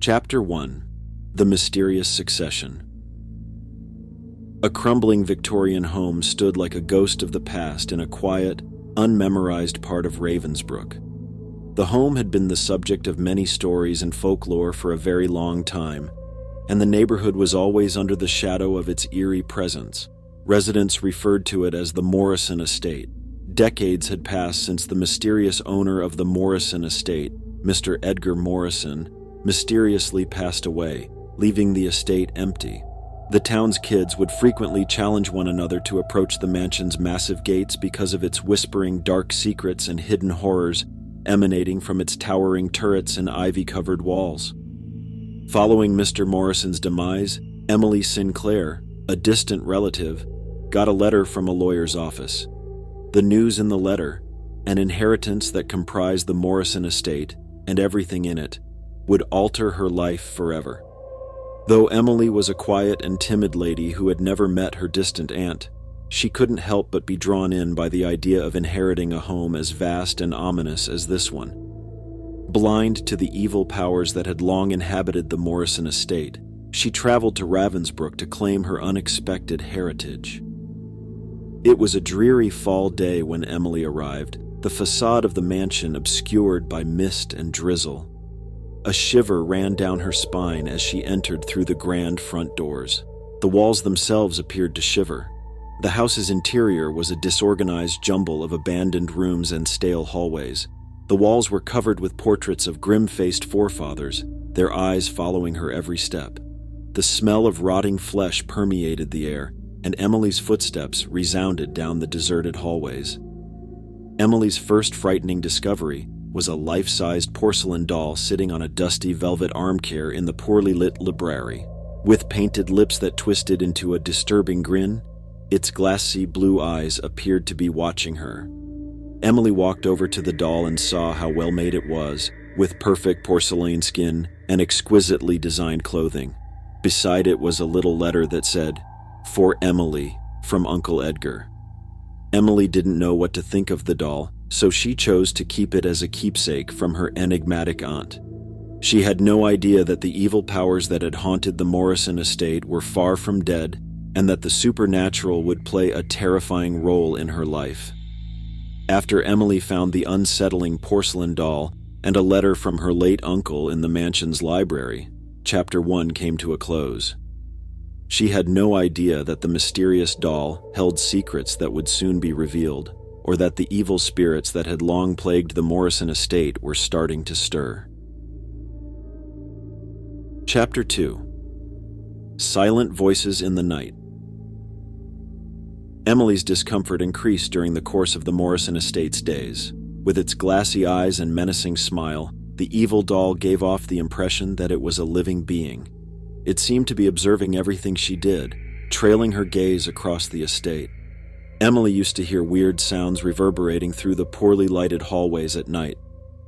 Chapter 1: The Mysterious Succession. A crumbling Victorian home stood like a ghost of the past in a quiet, unmemorized part of Ravensbrook. The home had been the subject of many stories and folklore for a very long time, and the neighborhood was always under the shadow of its eerie presence. Residents referred to it as the Morrison Estate. Decades had passed since the mysterious owner of the Morrison Estate, Mr. Edgar Morrison, mysteriously passed away, leaving the estate empty. The town's kids would frequently challenge one another to approach the mansion's massive gates because of its whispering dark secrets and hidden horrors emanating from its towering turrets and ivy-covered walls. Following Mr. Morrison's demise, Emily Sinclair, a distant relative, got a letter from a lawyer's office. The news in the letter, an inheritance that comprised the Morrison Estate and everything in it, would alter her life forever. Though Emily was a quiet and timid lady who had never met her distant aunt, she couldn't help but be drawn in by the idea of inheriting a home as vast and ominous as this one. Blind to the evil powers that had long inhabited the Morrison Estate, she traveled to Ravensbrook to claim her unexpected heritage. It was a dreary fall day when Emily arrived, the facade of the mansion obscured by mist and drizzle. A shiver ran down her spine as she entered through the grand front doors. The walls themselves appeared to shiver. The house's interior was a disorganized jumble of abandoned rooms and stale hallways. The walls were covered with portraits of grim-faced forefathers, their eyes following her every step. The smell of rotting flesh permeated the air, and Emily's footsteps resounded down the deserted hallways. Emily's first frightening discovery was a life-sized porcelain doll sitting on a dusty velvet armchair in the poorly lit library. With painted lips that twisted into a disturbing grin, its glassy blue eyes appeared to be watching her. Emily walked over to the doll and saw how well-made it was, with perfect porcelain skin and exquisitely designed clothing. Beside it was a little letter that said, "For Emily, from Uncle Edgar." Emily didn't know what to think of the doll, so she chose to keep it as a keepsake from her enigmatic aunt. She had no idea that the evil powers that had haunted the Morrison Estate were far from dead, and that the supernatural would play a terrifying role in her life. After Emily found the unsettling porcelain doll and a letter from her late uncle in the mansion's library, Chapter 1 came to a close. She had no idea that the mysterious doll held secrets that would soon be revealed, or that the evil spirits that had long plagued the Morrison Estate were starting to stir. Chapter 2: Silent Voices in the Night. Emily's discomfort increased during the course of the Morrison Estate's days. With its glassy eyes and menacing smile, the evil doll gave off the impression that it was a living being. It seemed to be observing everything she did, trailing her gaze across the estate. Emily used to hear weird sounds reverberating through the poorly lighted hallways at night.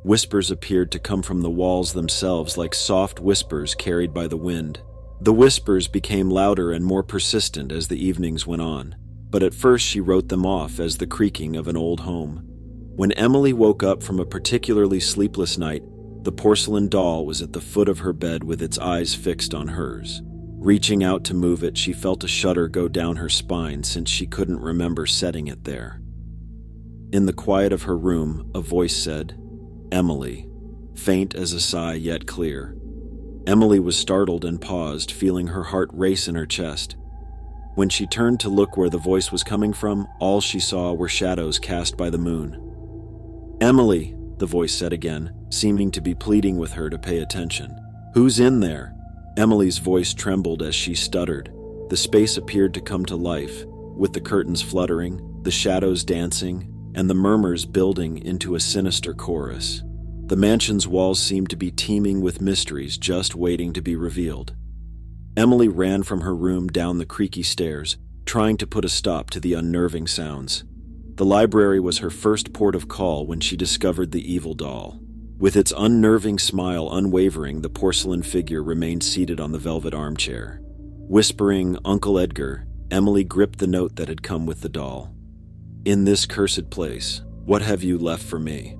Whispers appeared to come from the walls themselves like soft whispers carried by the wind. The whispers became louder and more persistent as the evenings went on, but at first she wrote them off as the creaking of an old home. When Emily woke up from a particularly sleepless night, the porcelain doll was at the foot of her bed with its eyes fixed on hers. Reaching out to move it, she felt a shudder go down her spine since she couldn't remember setting it there. In the quiet of her room, a voice said, "Emily," faint as a sigh yet clear. Emily was startled and paused, feeling her heart race in her chest. When she turned to look where the voice was coming from, all she saw were shadows cast by the moon. "Emily," the voice said again, seeming to be pleading with her to pay attention. "Who's in there?" Emily's voice trembled as she stuttered. The space appeared to come to life, with the curtains fluttering, the shadows dancing, and the murmurs building into a sinister chorus. The mansion's walls seemed to be teeming with mysteries just waiting to be revealed. Emily ran from her room down the creaky stairs, trying to put a stop to the unnerving sounds. The library was her first port of call when she discovered the evil doll. With its unnerving smile unwavering, the porcelain figure remained seated on the velvet armchair. Whispering, "Uncle Edgar," Emily gripped the note that had come with the doll. "In this cursed place, what have you left for me?"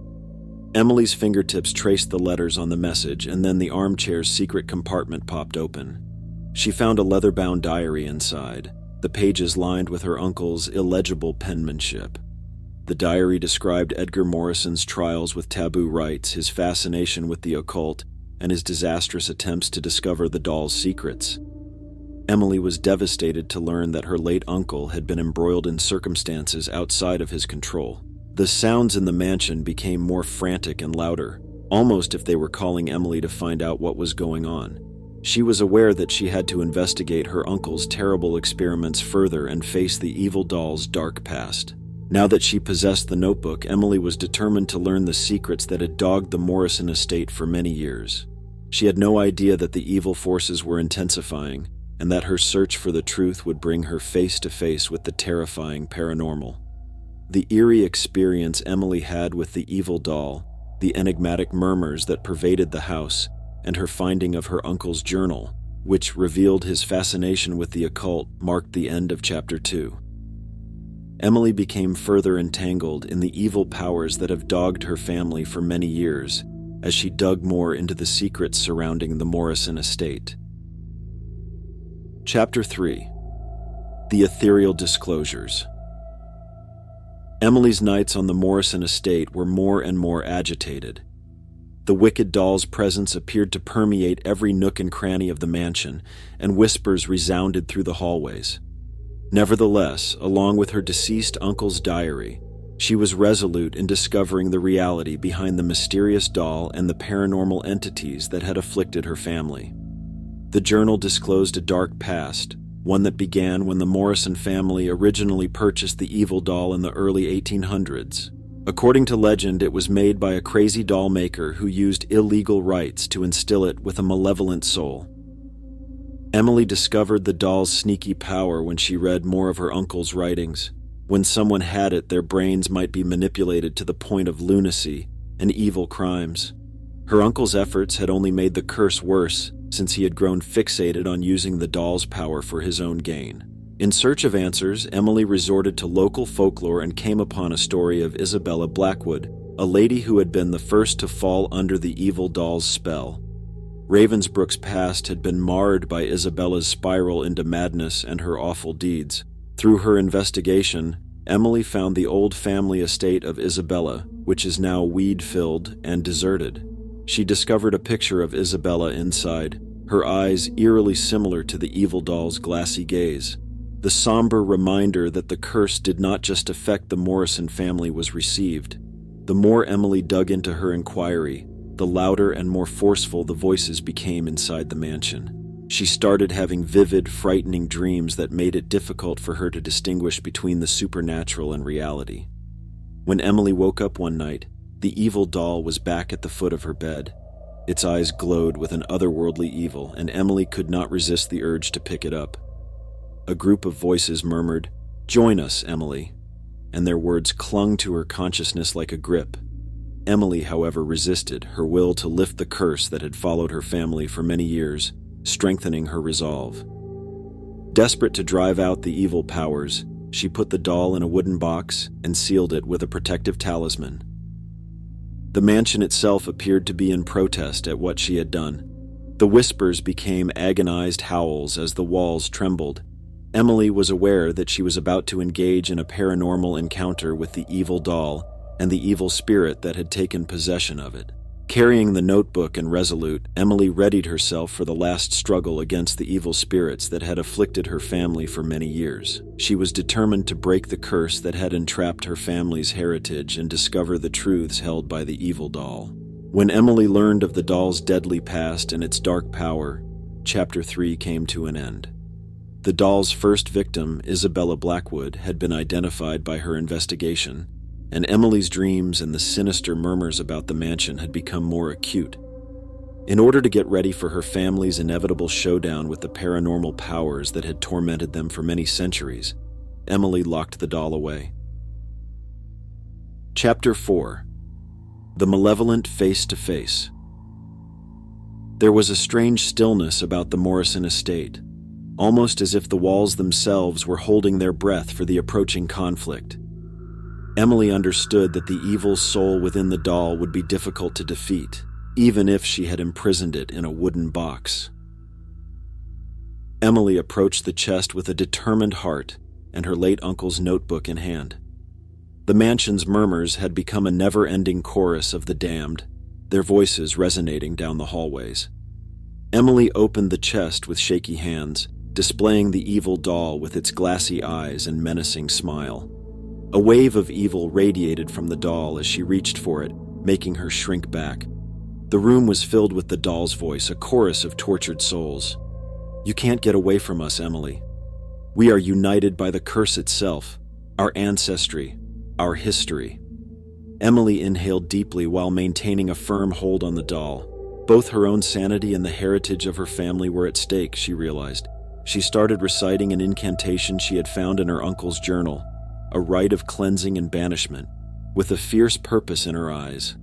Emily's fingertips traced the letters on the message, and then the armchair's secret compartment popped open. She found a leather-bound diary inside, the pages lined with her uncle's illegible penmanship. The diary described Edgar Morrison's trials with taboo rites, his fascination with the occult, and his disastrous attempts to discover the doll's secrets. Emily was devastated to learn that her late uncle had been embroiled in circumstances outside of his control. The sounds in the mansion became more frantic and louder, almost if they were calling Emily to find out what was going on. She was aware that she had to investigate her uncle's terrible experiments further and face the evil doll's dark past. Now that she possessed the notebook, Emily was determined to learn the secrets that had dogged the Morrison estate for many years. She had no idea that the evil forces were intensifying, and that her search for the truth would bring her face to face with the terrifying paranormal. The eerie experience Emily had with the evil doll, the enigmatic murmurs that pervaded the house, and her finding of her uncle's journal, which revealed his fascination with the occult, marked the end of Chapter 2. Emily became further entangled in the evil powers that have dogged her family for many years, as she dug more into the secrets surrounding the Morrison estate. Chapter 3. The Ethereal Disclosures. Emily's nights on the Morrison estate were more and more agitated. The wicked doll's presence appeared to permeate every nook and cranny of the mansion, and whispers resounded through the hallways. Nevertheless, along with her deceased uncle's diary, she was resolute in discovering the reality behind the mysterious doll and the paranormal entities that had afflicted her family. The journal disclosed a dark past, one that began when the Morrison family originally purchased the evil doll in the early 1800s. According to legend, it was made by a crazy doll maker who used illegal rites to instill it with a malevolent soul. Emily discovered the doll's sneaky power when she read more of her uncle's writings. When someone had it, their brains might be manipulated to the point of lunacy and evil crimes. Her uncle's efforts had only made the curse worse, since he had grown fixated on using the doll's power for his own gain. In search of answers, Emily resorted to local folklore and came upon a story of Isabella Blackwood, a lady who had been the first to fall under the evil doll's spell. Ravensbrook's past had been marred by Isabella's spiral into madness and her awful deeds. Through her investigation, Emily found the old family estate of Isabella, which is now weed-filled and deserted. She discovered a picture of Isabella inside, her eyes eerily similar to the evil doll's glassy gaze. The somber reminder that the curse did not just affect the Morrison family was received. The more Emily dug into her inquiry, the louder and more forceful the voices became inside the mansion. She started having vivid, frightening dreams that made it difficult for her to distinguish between the supernatural and reality. When Emily woke up one night, the evil doll was back at the foot of her bed. Its eyes glowed with an otherworldly evil, and Emily could not resist the urge to pick it up. A group of voices murmured, "Join us, Emily," and their words clung to her consciousness like a grip. Emily, however, resisted, her will to lift the curse that had followed her family for many years, strengthening her resolve. Desperate to drive out the evil powers, she put the doll in a wooden box and sealed it with a protective talisman. The mansion itself appeared to be in protest at what she had done. The whispers became agonized howls as the walls trembled. Emily was aware that she was about to engage in a paranormal encounter with the evil doll and the evil spirit that had taken possession of it. Carrying the notebook and resolute, Emily readied herself for the last struggle against the evil spirits that had afflicted her family for many years. She was determined to break the curse that had entrapped her family's heritage and discover the truths held by the evil doll. When Emily learned of the doll's deadly past and its dark power, Chapter 3 came to an end. The doll's first victim, Isabella Blackwood, had been identified by her investigation, and Emily's dreams and the sinister murmurs about the mansion had become more acute. In order to get ready for her family's inevitable showdown with the paranormal powers that had tormented them for many centuries, Emily locked the doll away. Chapter 4. The Malevolent Face-to-Face. There was a strange stillness about the Morrison estate, almost as if the walls themselves were holding their breath for the approaching conflict. Emily understood that the evil soul within the doll would be difficult to defeat, even if she had imprisoned it in a wooden box. Emily approached the chest with a determined heart and her late uncle's notebook in hand. The mansion's murmurs had become a never-ending chorus of the damned, their voices resonating down the hallways. Emily opened the chest with shaky hands, displaying the evil doll with its glassy eyes and menacing smile. A wave of evil radiated from the doll as she reached for it, making her shrink back. The room was filled with the doll's voice, a chorus of tortured souls. "You can't get away from us, Emily. We are united by the curse itself, our ancestry, our history." Emily inhaled deeply while maintaining a firm hold on the doll. Both her own sanity and the heritage of her family were at stake, she realized. She started reciting an incantation she had found in her uncle's journal, a rite of cleansing and banishment, with a fierce purpose in her eyes.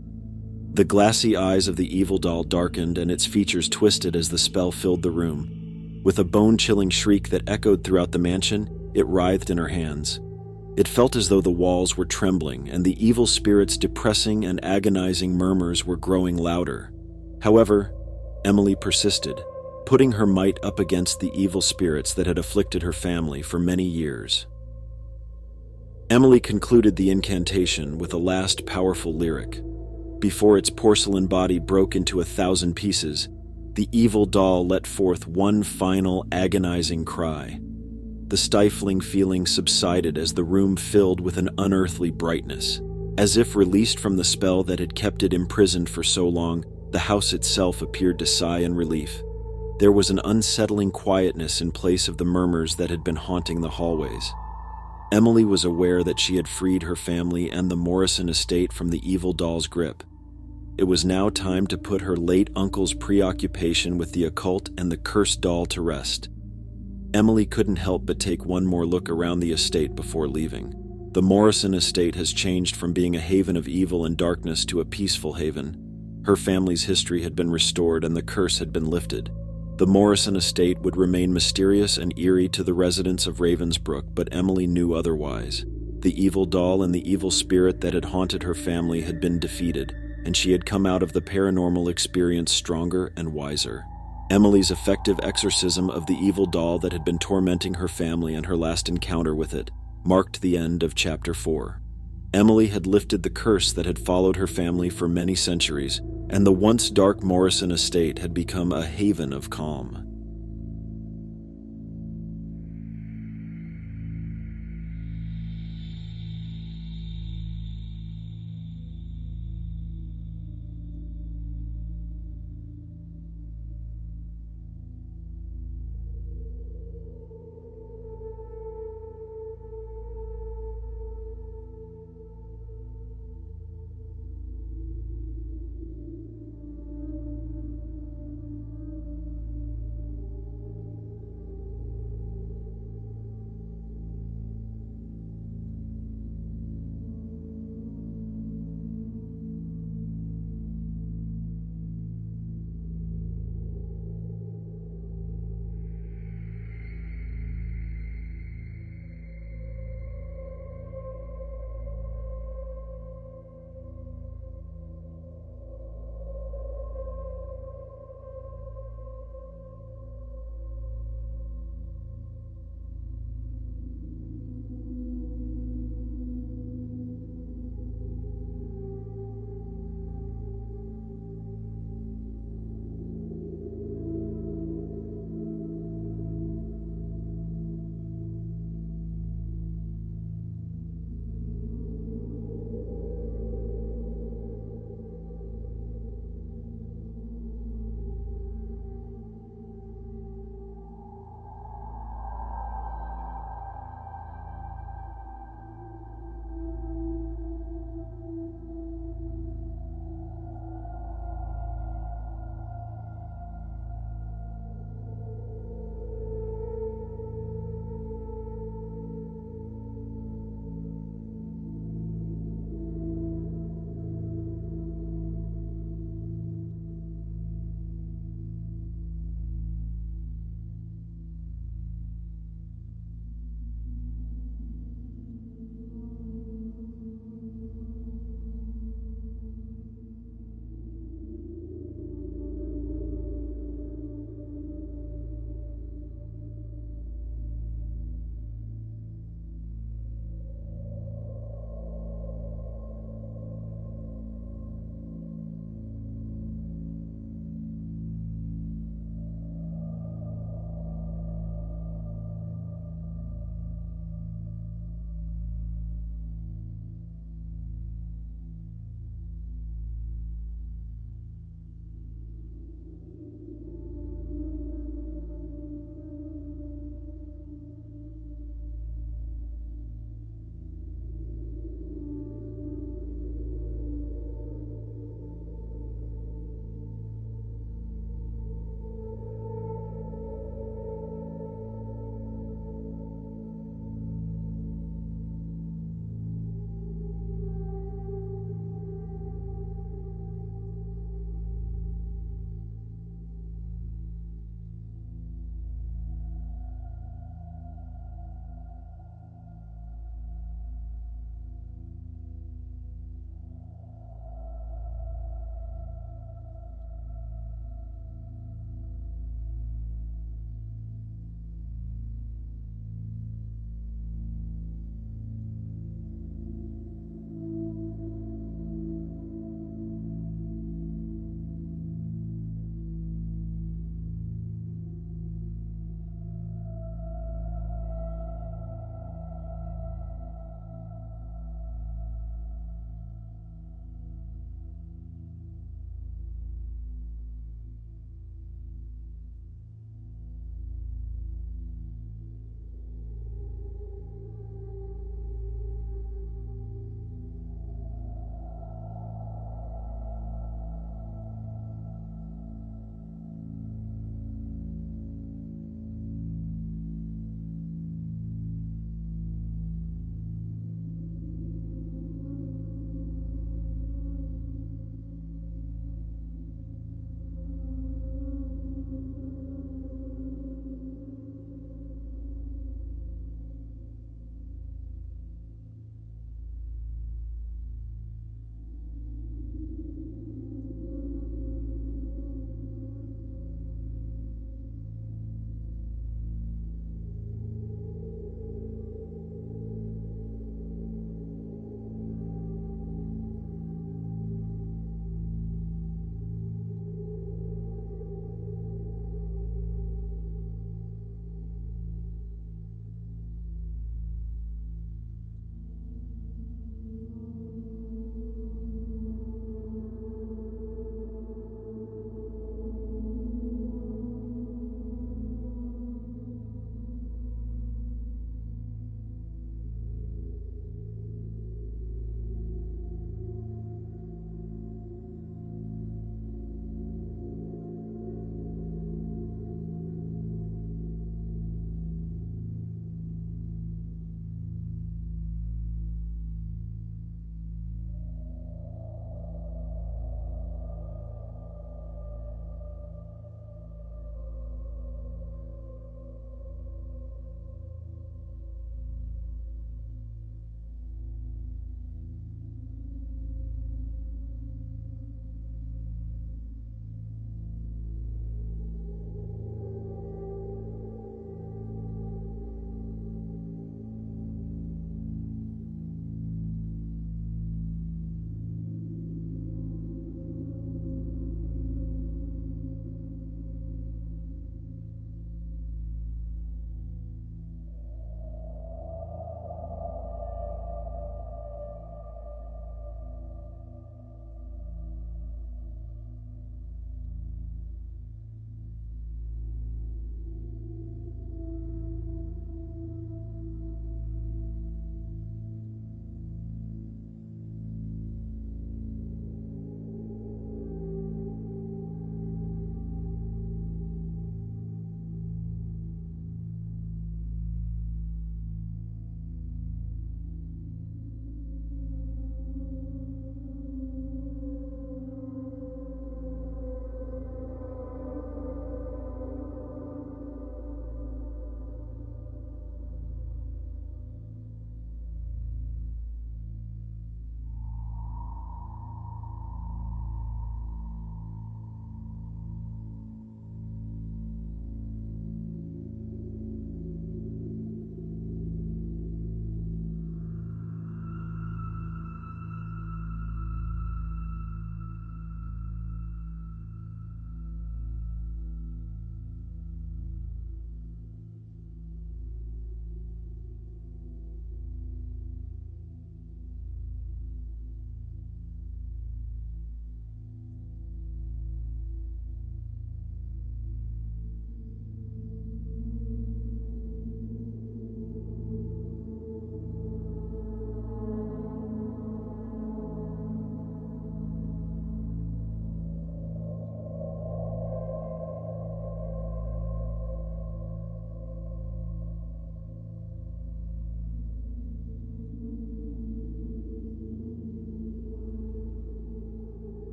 The glassy eyes of the evil doll darkened and its features twisted as the spell filled the room. With a bone-chilling shriek that echoed throughout the mansion, it writhed in her hands. It felt as though the walls were trembling and the evil spirit's depressing and agonizing murmurs were growing louder. However, Emily persisted, putting her might up against the evil spirits that had afflicted her family for many years. Emily concluded the incantation with a last powerful lyric. Before its porcelain body broke into 1,000 pieces, the evil doll let forth one final agonizing cry. The stifling feeling subsided as the room filled with an unearthly brightness. As if released from the spell that had kept it imprisoned for so long, the house itself appeared to sigh in relief. There was an unsettling quietness in place of the murmurs that had been haunting the hallways. Emily was aware that she had freed her family and the Morrison Estate from the evil doll's grip. It was now time to put her late uncle's preoccupation with the occult and the cursed doll to rest. Emily couldn't help but take one more look around the estate before leaving. The Morrison Estate has changed from being a haven of evil and darkness to a peaceful haven. Her family's history had been restored and the curse had been lifted. The Morrison Estate would remain mysterious and eerie to the residents of Ravensbrook, but Emily knew otherwise. The evil doll and the evil spirit that had haunted her family had been defeated, and she had come out of the paranormal experience stronger and wiser. Emily's effective exorcism of the evil doll that had been tormenting her family and her last encounter with it marked the end of Chapter 4. Emily had lifted the curse that had followed her family for many centuries, and the once dark Morrison Estate had become a haven of calm.